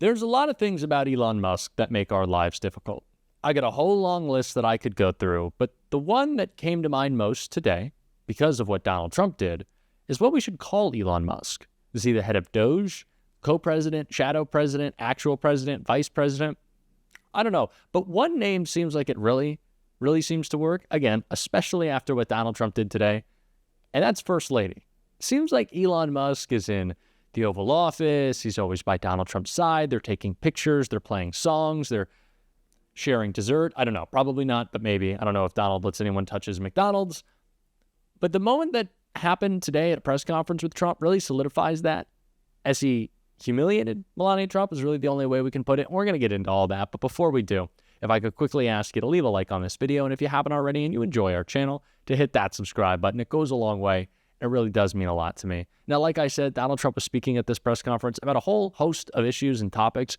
There's a lot of things about Elon Musk that make our lives difficult. I got a whole long list that I could go through, but the one that came to mind most today, because of what Donald Trump did, is what we should call Elon Musk. Is he the head of Doge, co-president, shadow president, actual president, vice president? I don't know, but one name seems like it really seems to work, again, especially after what Donald Trump did today, and that's First Lady. Seems like Elon Musk is in the Oval Office. He's always by Donald Trump's side. They're taking pictures. They're playing songs. They're sharing dessert. I don't know. Probably not, but maybe. I don't know if Donald lets anyone touch his McDonald's. But the moment that happened today at a press conference with Trump really solidifies that, as he humiliated Melania Trump is really the only way we can put it. We're going to get into all that. But before we do, if I could quickly ask you to leave a like on this video. And if you haven't already and you enjoy our channel, to hit that subscribe button. It goes a long way. It really does mean a lot to me. Now, like I said, Donald Trump was speaking at this press conference about a whole host of issues and topics.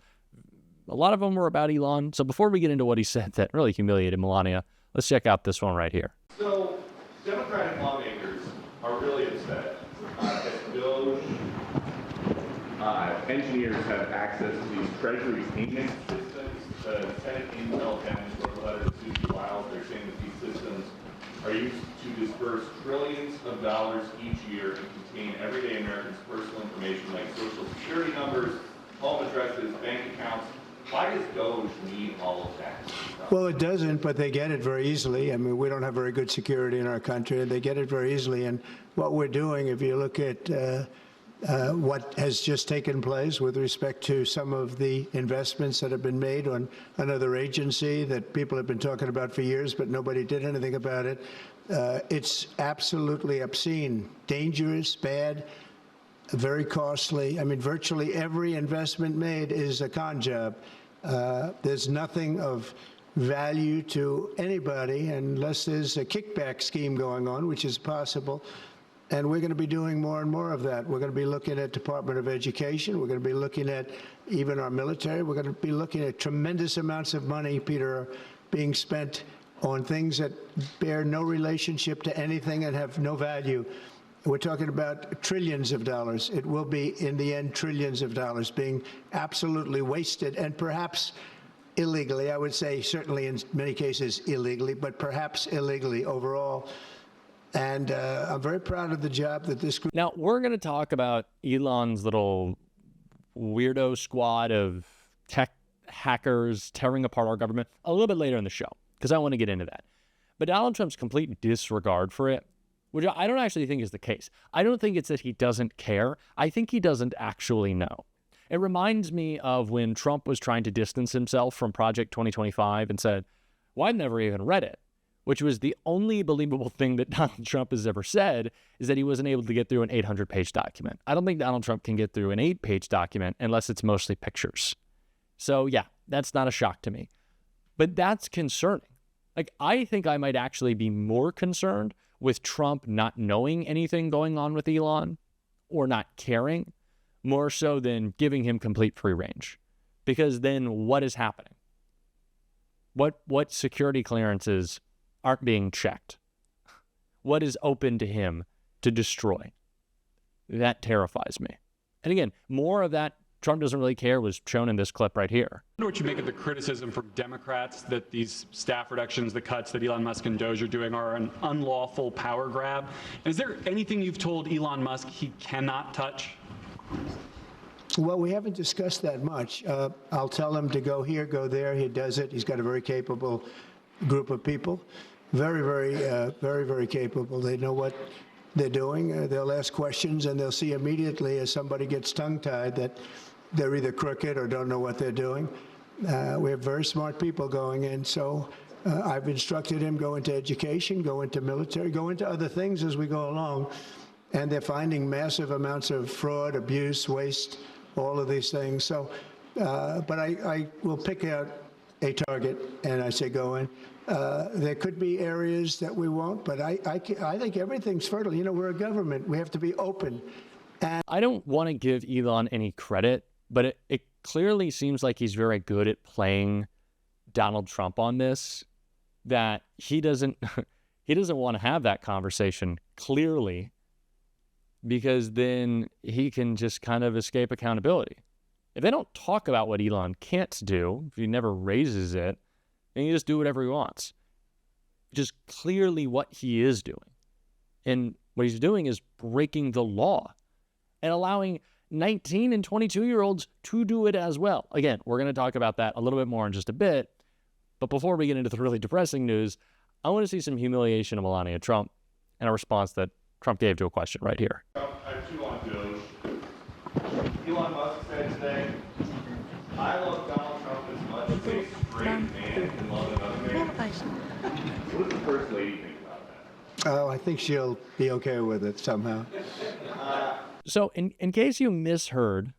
A lot of them were about Elon. So before we get into what he said that really humiliated Melania, let's check out this one right here. So Democratic lawmakers are really upset that Doge engineers have access to these Treasury payment systems. The Senate Intel Council wrote a letter to the files. They're saying that these systems are used to disperse trillions of dollars each year and contain everyday Americans' personal information like social security numbers, home addresses, bank accounts. Why does Doge need all of that? Well, it doesn't, but they get it very easily. I mean, we don't have very good security in our country, and they get it very easily. And what we're doing, if you look at what has just taken place with respect to some of the investments that have been made on another agency that people have been talking about for years, but nobody did anything about it. It's absolutely obscene, dangerous, bad, very costly. I mean, virtually every investment made is a con job. There's nothing of value to anybody unless there's a kickback scheme going on, which is possible. And we're going to be doing more and more of that. We're going to be looking at Department of Education. We're going to be looking at even our military. We're going to be looking at tremendous amounts of money, Peter, being spent on things that bear no relationship to anything and have no value. We're talking about trillions of dollars. It will be, in the end, trillions of dollars being absolutely wasted, and perhaps illegally. I would say certainly in many cases illegally, but perhaps illegally overall. And I'm very proud of the job that this group... Now, we're going to talk about Elon's little weirdo squad of tech hackers tearing apart our government a little bit later in the show, because I want to get into that. But Donald Trump's complete disregard for it, which I don't actually think is the case. I don't think it's that he doesn't care. I think he doesn't actually know. It reminds me of when Trump was trying to distance himself from Project 2025 and said, well, I've never even read it, which was the only believable thing that Donald Trump has ever said, is that he wasn't able to get through an 800-page document. I don't think Donald Trump can get through an 8-page document unless it's mostly pictures. So yeah, that's not a shock to me. But that's concerning. Like, I think I might actually be more concerned with Trump not knowing anything going on with Elon or not caring, more so than giving him complete free range. Because then what is happening? What security clearances aren't being checked? What is open to him to destroy? That terrifies me. And again, more of that Trump doesn't really care was shown in this clip right here. I wonder what you make of the criticism from Democrats that these staff reductions, the cuts that Elon Musk and Doge are doing are an unlawful power grab. Is there anything you've told Elon Musk he cannot touch? Well, we haven't discussed that much. I'll tell him to go here, go there. He does it. He's got a very capable group of people. Very capable. They know what they're doing. They'll ask questions, and they'll see immediately as somebody gets tongue-tied that they're either crooked or don't know what they're doing. We have very smart people going in, so I've instructed him go into education, go into military, go into other things as we go along, and they're finding massive amounts of fraud, abuse, waste, all of these things. So, but I will pick out a target, and I say go in. There could be areas that we won't, but I think everything's fertile. You know, we're a government. We have to be open. And I don't want to give Elon any credit, but it clearly seems like he's very good at playing Donald Trump on this, that he doesn't want to have that conversation, clearly, because then he can just kind of escape accountability. If they don't talk about what Elon can't do, if he never raises it, then he just do whatever he wants. Which is clearly what he is doing. And what he's doing is breaking the law and allowing 19 and 22-year-olds to do it as well. Again, we're going to talk about that a little bit more in just a bit. But before we get into the really depressing news, I want to see some humiliation of Melania Trump and a response that Trump gave to a question right here. I have two on Doge. Elon Musk said today, I love Donald Trump as much as a straight man can love another man. What does the First Lady think about that? Oh, I think she'll be okay with it somehow. So in case you misheard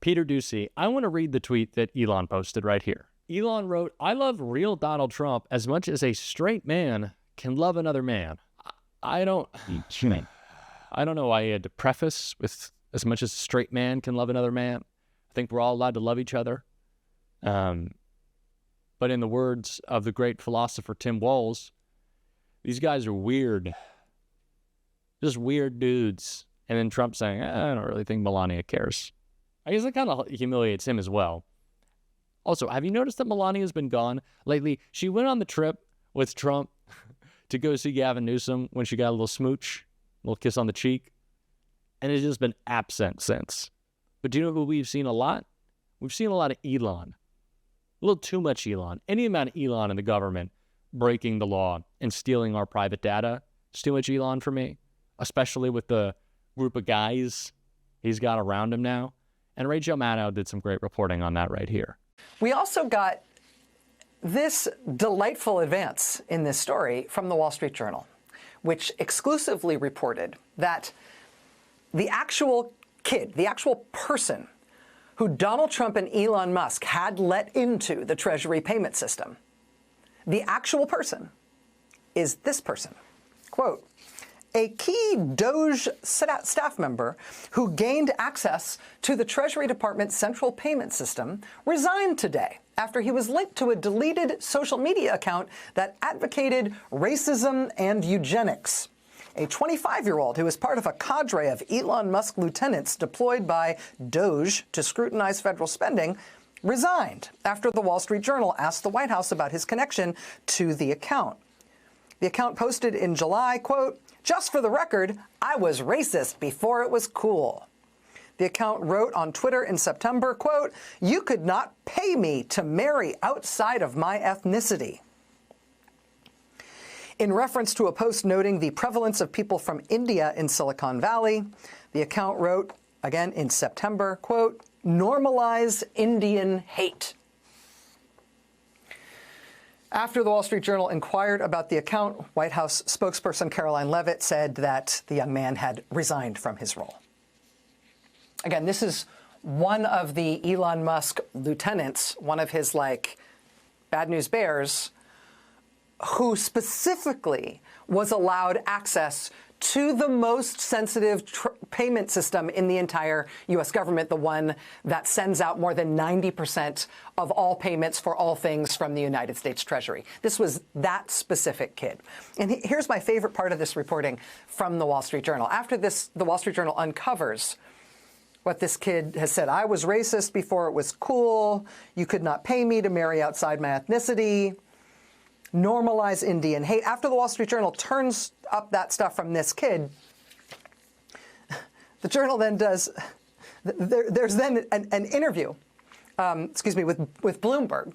Peter Doocy, I want to read the tweet that Elon posted right here. Elon wrote, I love real Donald Trump as much as a straight man can love another man. I don't know why he had to preface with as much as a straight man can love another man. I think we're all allowed to love each other. But in the words of the great philosopher Tim Walz, these guys are weird. Just weird dudes. And then Trump saying, I don't really think Melania cares. I guess that kind of humiliates him as well. Also, have you noticed that Melania's been gone lately? She went on the trip with Trump to go see Gavin Newsom when she got a little smooch, a little kiss on the cheek, and has just been absent since. But do you know who we've seen a lot? We've seen a lot of Elon. A little too much Elon. Any amount of Elon in the government breaking the law and stealing our private data, it's too much Elon for me, especially with the group of guys he's got around him now. And Rachel Maddow did some great reporting on that right here. We also got this delightful advance in this story from the Wall Street Journal, which exclusively reported that the actual kid, the actual person who Donald Trump and Elon Musk had let into the Treasury payment system, the actual person is this person. Quote, a key Doge staff member who gained access to the Treasury Department's central payment system resigned today after he was linked to a deleted social media account that advocated racism and eugenics. A 25-year-old who is part of a cadre of Elon Musk lieutenants deployed by Doge to scrutinize federal spending resigned after the Wall Street Journal asked the White House about his connection to the account. The account posted in July, quote, just for the record, I was racist before it was cool. The account wrote on Twitter in September, quote, you could not pay me to marry outside of my ethnicity. In reference to a post noting the prevalence of people from India in Silicon Valley, the account wrote, again in September, quote, normalize Indian hate. After the Wall Street Journal inquired about the account, White House spokesperson Caroline Leavitt said that the young man had resigned from his role. Again, this is one of the Elon Musk lieutenants, one of his, bad news bears, who specifically was allowed access to the most sensitive payment system in the entire U.S. government, the one that sends out more than 90% of all payments for all things from the United States Treasury. This was that specific kid. And here's my favorite part of this reporting from the Wall Street Journal. After this, the Wall Street Journal uncovers what this kid has said. I was racist before it was cool. You could not pay me to marry outside my ethnicity. Normalize Indian hate. After the Wall Street Journal turns up that stuff from this kid, the Journal then does, there's then an interview, with Bloomberg,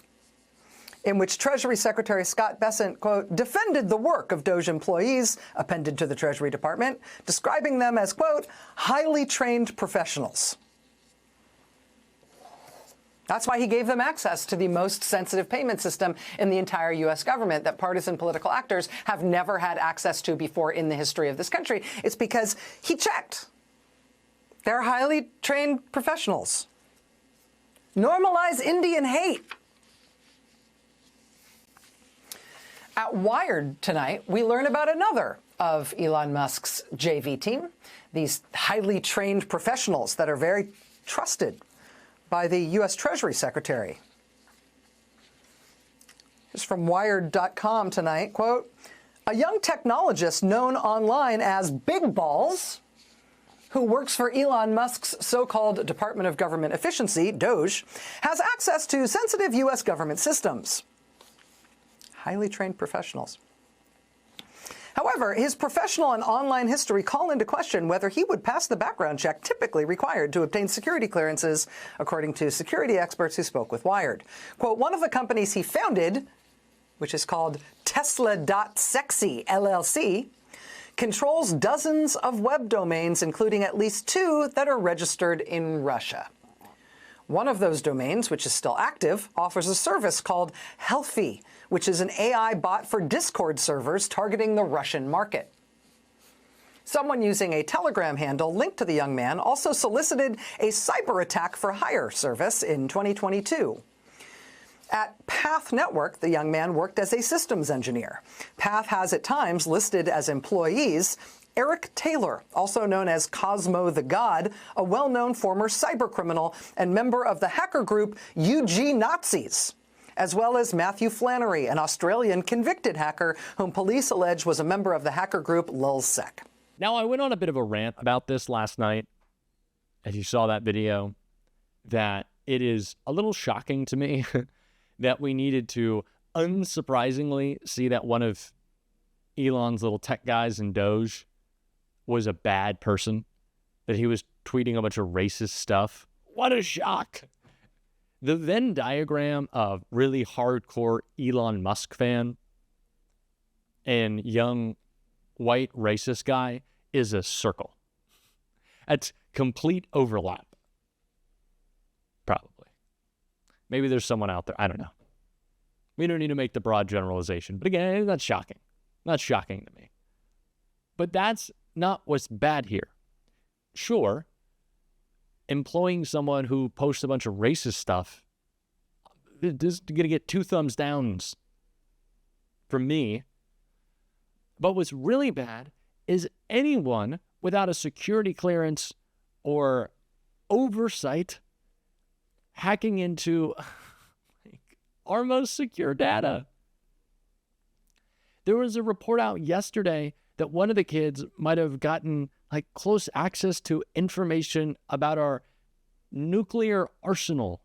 in which Treasury Secretary Scott Bessent, quote, defended the work of Doge employees appended to the Treasury Department, describing them as, quote, highly trained professionals. That's why he gave them access to the most sensitive payment system in the entire U.S. government that partisan political actors have never had access to before in the history of this country. It's because he checked. They're highly trained professionals. Normalize Indian hate. At Wired tonight, we learn about another of Elon Musk's JV team, these highly trained professionals that are very trusted by the U.S. Treasury Secretary. This is from Wired.com tonight, quote, a young technologist known online as Big Balls, who works for Elon Musk's so-called Department of Government Efficiency, DOGE, has access to sensitive U.S. government systems. Highly trained professionals. However, his professional and online history call into question whether he would pass the background check typically required to obtain security clearances, according to security experts who spoke with Wired. Quote, one of the companies he founded, which is called Tesla.Sexy LLC, controls dozens of web domains, including at least 2 that are registered in Russia. One of those domains, which is still active, offers a service called Helfy, which is an AI bot for Discord servers targeting the Russian market. Someone using a Telegram handle linked to the young man also solicited a cyber attack for hire service in 2022. At Path Network, the young man worked as a systems engineer. Path has at times listed as employees Eric Taylor, also known as Cosmo the God, a well-known former cybercriminal and member of the hacker group UG Nazis, as well as Matthew Flannery, an Australian convicted hacker whom police allege was a member of the hacker group LulzSec. Now, I went on a bit of a rant about this last night, as you saw that video, that it is a little shocking to me that we needed to, unsurprisingly, see that one of Elon's little tech guys in Doge was a bad person, that he was tweeting a bunch of racist stuff. What a shock. The Venn diagram of really hardcore Elon Musk fan and young white racist guy is a circle. That's complete overlap. Probably. Maybe there's someone out there. I don't know. We don't need to make the broad generalization. But again, that's shocking. Not shocking to me. But that's not what's bad here. Sure, employing someone who posts a bunch of racist stuff is going to get 2 thumbs downs from me. But what's really bad is anyone without a security clearance or oversight hacking into our most secure data. There was a report out yesterday that one of the kids might have gotten close access to information about our nuclear arsenal.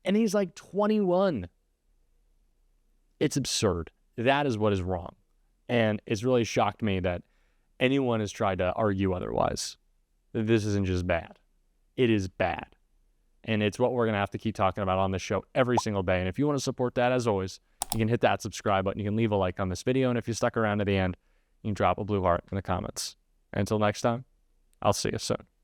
And he's 21. It's absurd. That is what is wrong. And it's really shocked me that anyone has tried to argue otherwise. This isn't just bad. It is bad. And it's what we're going to have to keep talking about on this show every single day. And if you want to support that, as always, you can hit that subscribe button. You can leave a like on this video. And if you stuck around to the end, you can drop a blue heart in the comments. Until next time, I'll see you soon.